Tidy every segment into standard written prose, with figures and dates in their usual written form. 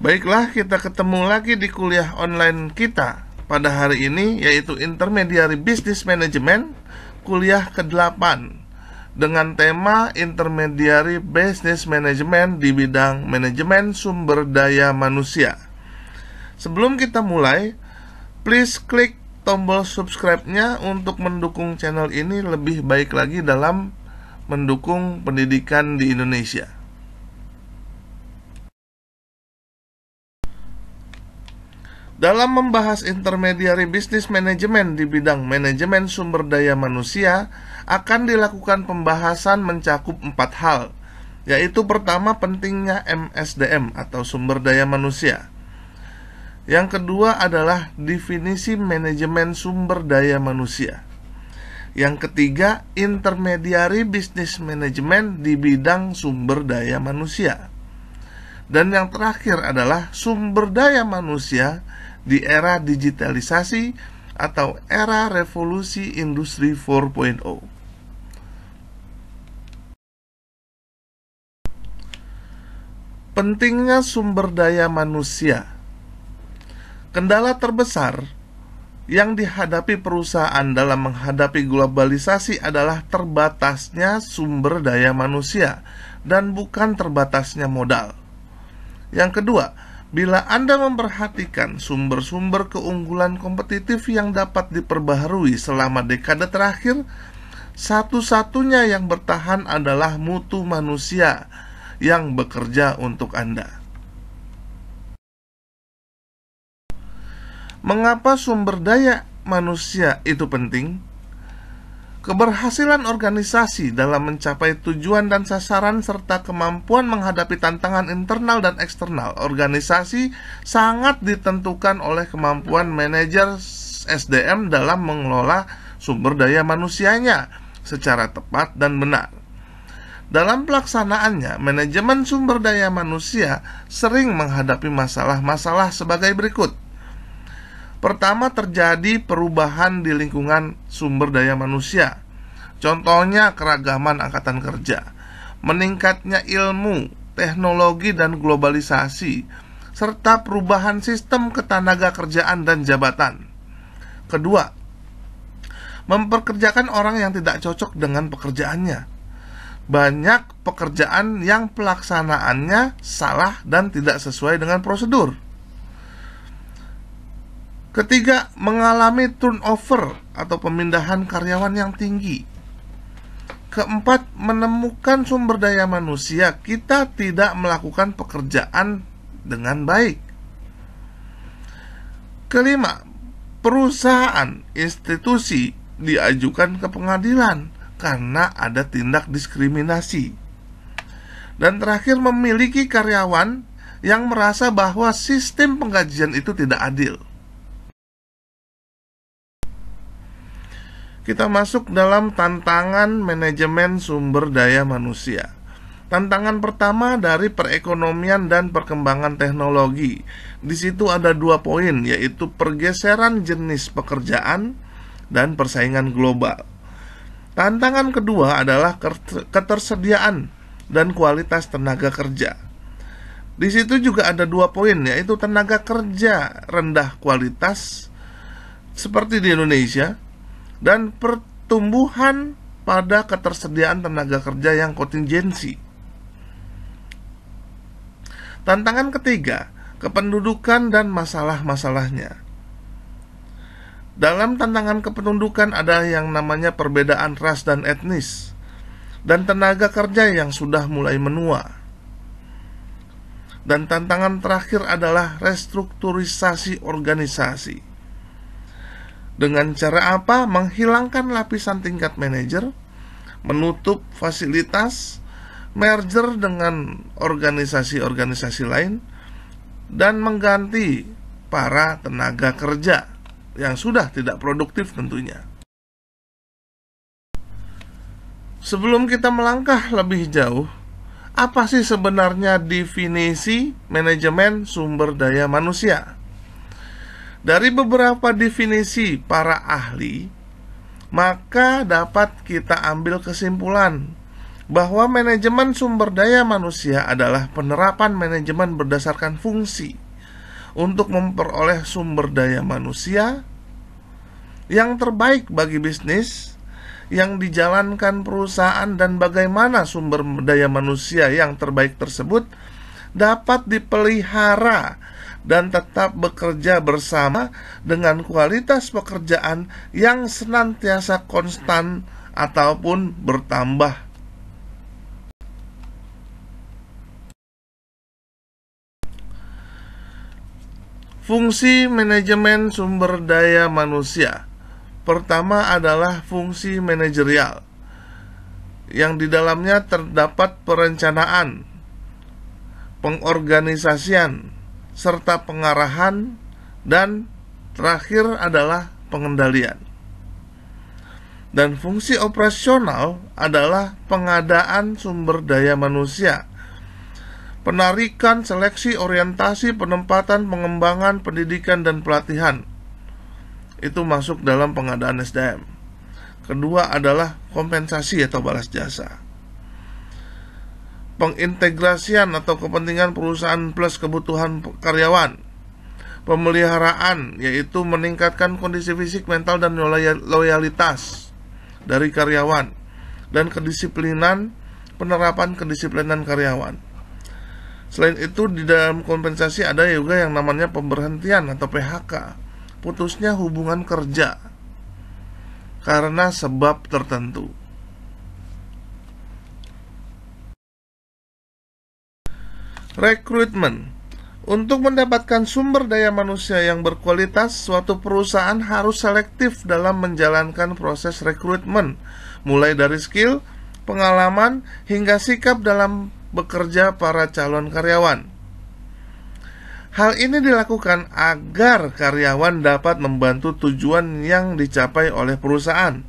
Baiklah, kita ketemu lagi di kuliah online kita pada hari ini, yaitu Intermediary Business Management, kuliah ke-8 dengan tema Intermediary Business Management di bidang manajemen sumber daya manusia. Sebelum kita mulai, please klik tombol subscribe-nya untuk mendukung channel ini lebih baik lagi dalam mendukung pendidikan di Indonesia. Dalam membahas intermediary business management di bidang manajemen sumber daya manusia, akan dilakukan pembahasan mencakup 4 hal, yaitu pertama, pentingnya MSDM atau sumber daya manusia. Yang kedua adalah definisi manajemen sumber daya manusia. Yang ketiga, intermediary business management di bidang sumber daya manusia. Dan yang terakhir adalah sumber daya manusia di era digitalisasi atau era revolusi industri 4.0. Pentingnya sumber daya manusia. Kendala terbesar yang dihadapi perusahaan dalam menghadapi globalisasi adalah terbatasnya sumber daya manusia dan bukan terbatasnya modal. Yang kedua, bila Anda memperhatikan sumber-sumber keunggulan kompetitif yang dapat diperbaharui selama dekade terakhir, satu-satunya yang bertahan adalah mutu manusia yang bekerja untuk Anda. Mengapa sumber daya manusia itu penting? Keberhasilan organisasi dalam mencapai tujuan dan sasaran serta kemampuan menghadapi tantangan internal dan eksternal organisasi sangat ditentukan oleh kemampuan manajer SDM dalam mengelola sumber daya manusianya secara tepat dan benar. Dalam pelaksanaannya, manajemen sumber daya manusia sering menghadapi masalah-masalah sebagai berikut. Pertama, terjadi perubahan di lingkungan sumber daya manusia. Contohnya keragaman angkatan kerja, meningkatnya ilmu, teknologi dan globalisasi, serta perubahan sistem ketenaga kerjaan dan jabatan. Kedua, memperkerjakan orang yang tidak cocok dengan pekerjaannya. Banyak pekerjaan yang pelaksanaannya salah dan tidak sesuai dengan prosedur. Ketiga, mengalami turnover atau pemindahan karyawan yang tinggi. Keempat, menemukan sumber daya manusia, kita tidak melakukan pekerjaan dengan baik. Kelima, perusahaan, institusi diajukan ke pengadilan karena ada tindak diskriminasi. Dan terakhir, memiliki karyawan yang merasa bahwa sistem penggajian itu tidak adil. Kita masuk dalam tantangan manajemen sumber daya manusia. Tantangan pertama dari perekonomian dan perkembangan teknologi. Di situ ada 2 poin, yaitu pergeseran jenis pekerjaan dan persaingan global. Tantangan kedua adalah ketersediaan dan kualitas tenaga kerja. Di situ juga ada 2 poin, yaitu tenaga kerja rendah kualitas seperti di Indonesia, dan pertumbuhan pada ketersediaan tenaga kerja yang kontingensi. Tantangan ketiga, kependudukan dan masalah-masalahnya. Dalam tantangan kependudukan ada yang namanya perbedaan ras dan etnis, dan tenaga kerja yang sudah mulai menua. Dan tantangan terakhir adalah restrukturisasi organisasi. Dengan cara apa? Menghilangkan lapisan tingkat manajer, menutup fasilitas, merger dengan organisasi-organisasi lain, dan mengganti para tenaga kerja yang sudah tidak produktif tentunya. Sebelum kita melangkah lebih jauh, apa sih sebenarnya definisi manajemen sumber daya manusia? Dari beberapa definisi para ahli, maka dapat kita ambil kesimpulan bahwa manajemen sumber daya manusia adalah penerapan manajemen berdasarkan fungsi untuk memperoleh sumber daya manusia yang terbaik bagi bisnis yang dijalankan perusahaan, dan bagaimana sumber daya manusia yang terbaik tersebut dapat dipelihara dan tetap bekerja bersama dengan kualitas pekerjaan yang senantiasa konstan ataupun bertambah. Fungsi manajemen sumber daya manusia. Pertama adalah fungsi manajerial, yang di dalamnya terdapat perencanaan, pengorganisasian, serta pengarahan, dan terakhir adalah pengendalian. Dan fungsi operasional adalah pengadaan sumber daya manusia, penarikan, seleksi, orientasi, penempatan, pengembangan, pendidikan, dan pelatihan. Itu masuk dalam pengadaan SDM. Kedua adalah kompensasi atau balas jasa. Pengintegrasian atau kepentingan perusahaan plus kebutuhan karyawan. Pemeliharaan, yaitu meningkatkan kondisi fisik, mental, dan loyalitas dari karyawan. Dan kedisiplinan, penerapan kedisiplinan karyawan. Selain itu, di dalam kompensasi ada juga yang namanya pemberhentian atau PHK, putusnya hubungan kerja karena sebab tertentu. Rekrutmen. Untuk mendapatkan sumber daya manusia yang berkualitas, suatu perusahaan harus selektif dalam menjalankan proses rekrutmen, mulai dari skill, pengalaman, hingga sikap dalam bekerja para calon karyawan. Hal ini dilakukan agar karyawan dapat membantu tujuan yang dicapai oleh perusahaan.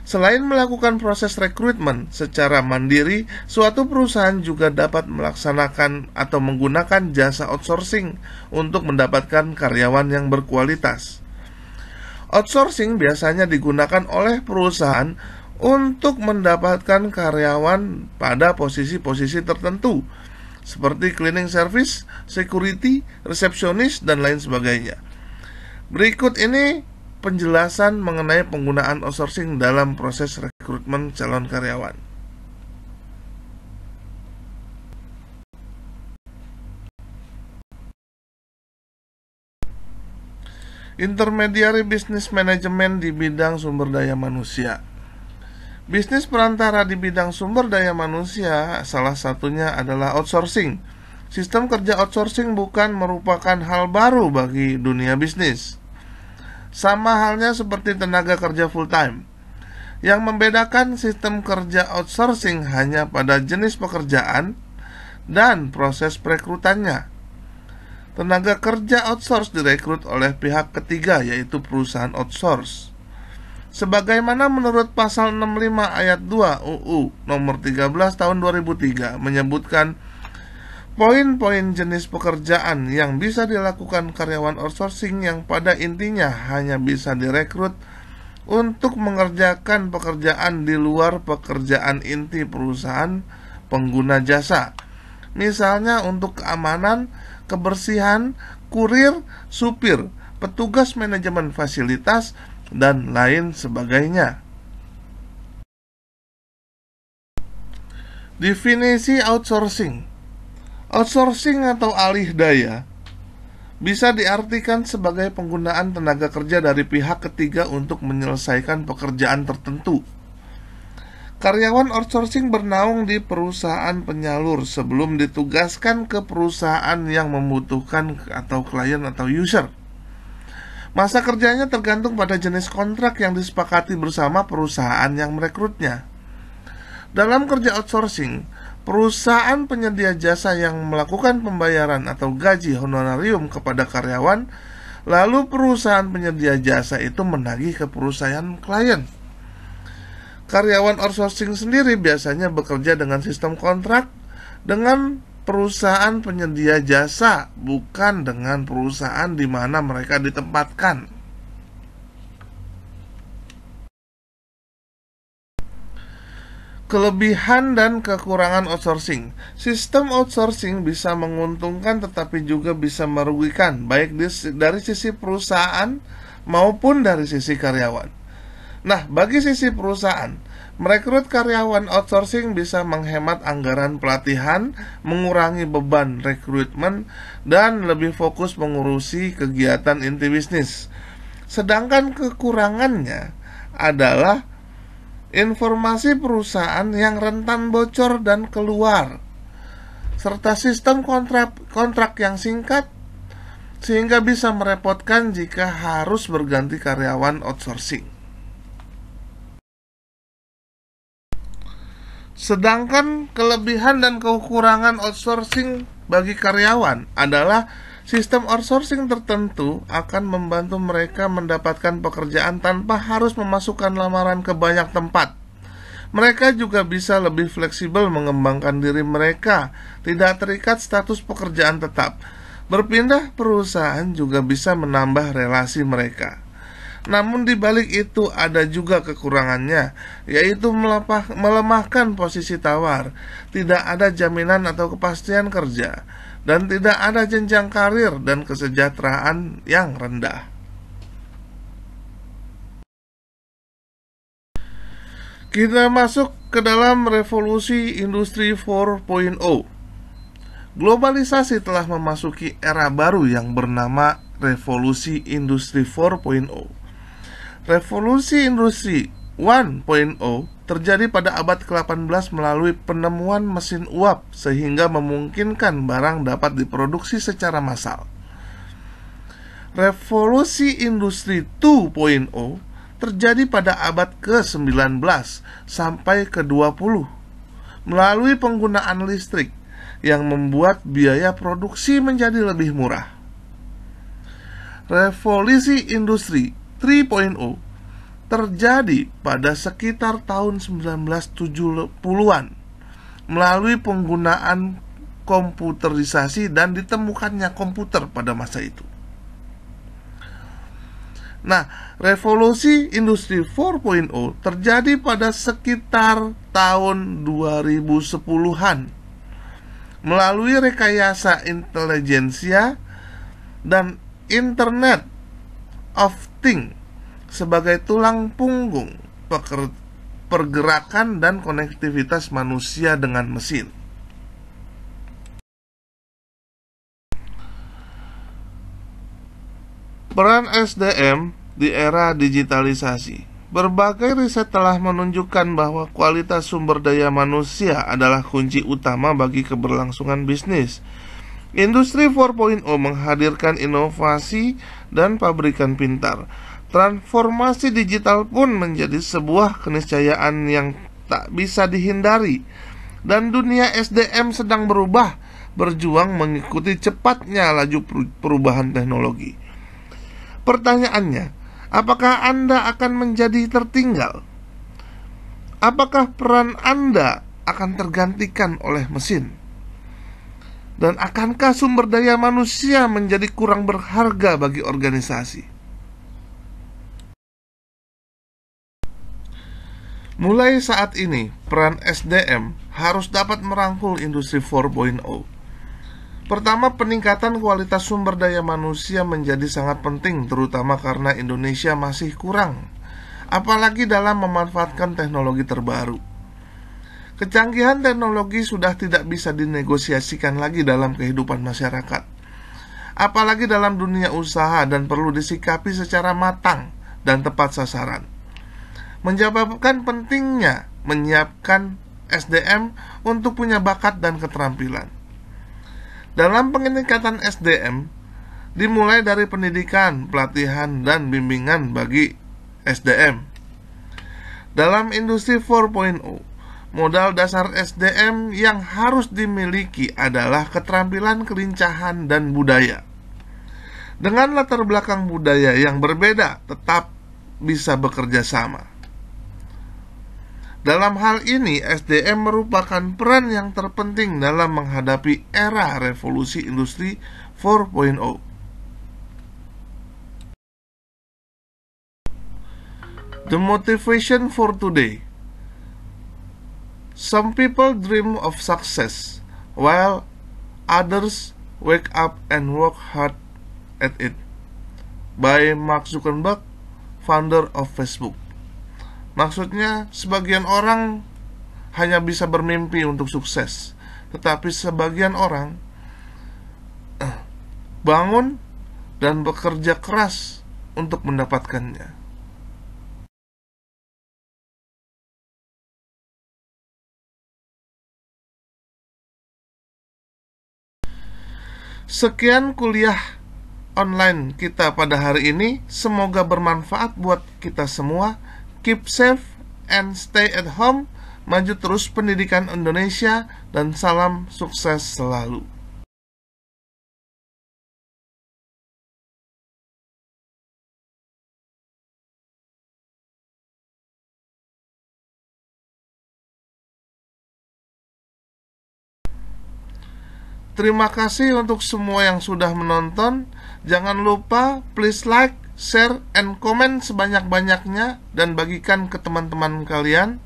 Selain melakukan proses rekrutmen secara mandiri, suatu perusahaan juga dapat melaksanakan atau menggunakan jasa outsourcing untuk mendapatkan karyawan yang berkualitas. Outsourcing biasanya digunakan oleh perusahaan untuk mendapatkan karyawan pada posisi-posisi tertentu, seperti cleaning service, security, resepsionis, dan lain sebagainya. Berikut ini penjelasan mengenai penggunaan outsourcing dalam proses rekrutmen calon karyawan. Intermediary business management di bidang sumber daya manusia. Bisnis perantara di bidang sumber daya manusia salah satunya adalah outsourcing. Sistem kerja outsourcing bukan merupakan hal baru bagi dunia bisnis. Sama halnya seperti tenaga kerja full time. Yang membedakan sistem kerja outsourcing hanya pada jenis pekerjaan dan proses perekrutannya. Tenaga kerja outsource direkrut oleh pihak ketiga, yaitu perusahaan outsource. Sebagaimana menurut pasal 65 ayat 2 UU nomor 13 tahun 2003 menyebutkan poin-poin jenis pekerjaan yang bisa dilakukan karyawan outsourcing yang pada intinya hanya bisa direkrut untuk mengerjakan pekerjaan di luar pekerjaan inti perusahaan pengguna jasa. Misalnya untuk keamanan, kebersihan, kurir, supir, petugas manajemen fasilitas, dan lain sebagainya. Definisi outsourcing. Outsourcing atau alih daya bisa diartikan sebagai penggunaan tenaga kerja dari pihak ketiga untuk menyelesaikan pekerjaan tertentu. Karyawan outsourcing bernaung di perusahaan penyalur sebelum ditugaskan ke perusahaan yang membutuhkan atau klien atau user. Masa kerjanya tergantung pada jenis kontrak yang disepakati bersama perusahaan yang merekrutnya. Dalam kerja outsourcing, perusahaan penyedia jasa yang melakukan pembayaran atau gaji honorarium kepada karyawan, lalu perusahaan penyedia jasa itu menagih ke perusahaan klien. Karyawan outsourcing sendiri biasanya bekerja dengan sistem kontrak dengan perusahaan penyedia jasa, bukan dengan perusahaan di mana mereka ditempatkan. Kelebihan dan kekurangan outsourcing. Sistem outsourcing bisa menguntungkan tetapi juga bisa merugikan, baik dari sisi perusahaan maupun dari sisi karyawan. Nah, bagi sisi perusahaan, merekrut karyawan outsourcing bisa menghemat anggaran pelatihan, mengurangi beban rekrutmen, dan lebih fokus mengurusi kegiatan inti bisnis. Sedangkan kekurangannya adalah informasi perusahaan yang rentan bocor dan keluar, serta sistem kontrak yang singkat, sehingga bisa merepotkan jika harus berganti karyawan outsourcing. Sedangkan kelebihan dan kekurangan outsourcing bagi karyawan adalah sistem outsourcing tertentu akan membantu mereka mendapatkan pekerjaan tanpa harus memasukkan lamaran ke banyak tempat. Mereka juga bisa lebih fleksibel mengembangkan diri mereka, tidak terikat status pekerjaan tetap. Berpindah perusahaan juga bisa menambah relasi mereka. Namun di balik itu ada juga kekurangannya, yaitu melemahkan posisi tawar, tidak ada jaminan atau kepastian kerja, dan tidak ada jenjang karir dan kesejahteraan yang rendah. Kita masuk ke dalam revolusi industri 4.0. Globalisasi telah memasuki era baru yang bernama revolusi industri 4.0. Revolusi industri 1.0 terjadi pada abad ke-18 melalui penemuan mesin uap sehingga memungkinkan barang dapat diproduksi secara massal. Revolusi industri 2.0 terjadi pada abad ke-19 sampai ke-20 melalui penggunaan listrik yang membuat biaya produksi menjadi lebih murah. Revolusi industri 3.0 terjadi pada sekitar tahun 1970-an melalui penggunaan komputerisasi dan ditemukannya komputer pada masa itu. Nah, revolusi industri 4.0 terjadi pada sekitar tahun 2010-an melalui rekayasa intelijensia dan Internet of Things sebagai tulang punggung pergerakan dan konektivitas manusia dengan mesin. Peran SDM di era digitalisasi. Berbagai riset telah menunjukkan bahwa kualitas sumber daya manusia adalah kunci utama bagi keberlangsungan bisnis. Industri 4.0 menghadirkan inovasi dan pabrikan pintar. Transformasi digital pun menjadi sebuah keniscayaan yang tak bisa dihindari. Dan dunia SDM sedang berjuang mengikuti cepatnya laju perubahan teknologi. Pertanyaannya, apakah Anda akan menjadi tertinggal? Apakah peran Anda akan tergantikan oleh mesin? Dan akankah sumber daya manusia menjadi kurang berharga bagi organisasi? Mulai saat ini, peran SDM harus dapat merangkul industri 4.0. Pertama, peningkatan kualitas sumber daya manusia menjadi sangat penting, terutama karena Indonesia masih kurang, apalagi dalam memanfaatkan teknologi terbaru. Kecanggihan teknologi sudah tidak bisa dinegosiasikan lagi dalam kehidupan masyarakat, apalagi dalam dunia usaha, dan perlu disikapi secara matang dan tepat sasaran. Menyebabkan pentingnya menyiapkan SDM untuk punya bakat dan keterampilan. Dalam peningkatan SDM dimulai dari pendidikan, pelatihan, dan bimbingan bagi SDM. Dalam industri 4.0, modal dasar SDM yang harus dimiliki adalah keterampilan kelincahan dan budaya. Dengan latar belakang budaya yang berbeda, tetap bisa bekerja sama. Dalam hal ini, SDM merupakan peran yang terpenting dalam menghadapi era revolusi industri 4.0. The motivation for today. Some people dream of success, while others wake up and work hard at it. By Mark Zuckerberg, founder of Facebook. Maksudnya, sebagian orang hanya bisa bermimpi untuk sukses, tetapi sebagian orang bangun dan bekerja keras untuk mendapatkannya. Sekian kuliah online kita pada hari ini. Semoga bermanfaat buat kita semua. Keep safe and stay at home. Maju terus pendidikan Indonesia, dan salam sukses selalu. Terima kasih untuk semua yang sudah menonton. Jangan lupa please like, share, and comment sebanyak-banyaknya dan bagikan ke teman-teman kalian.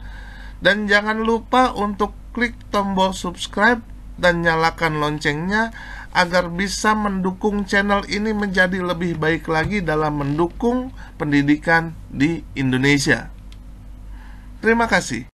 Dan jangan lupa untuk klik tombol subscribe dan nyalakan loncengnya agar bisa mendukung channel ini menjadi lebih baik lagi dalam mendukung pendidikan di Indonesia. Terima kasih.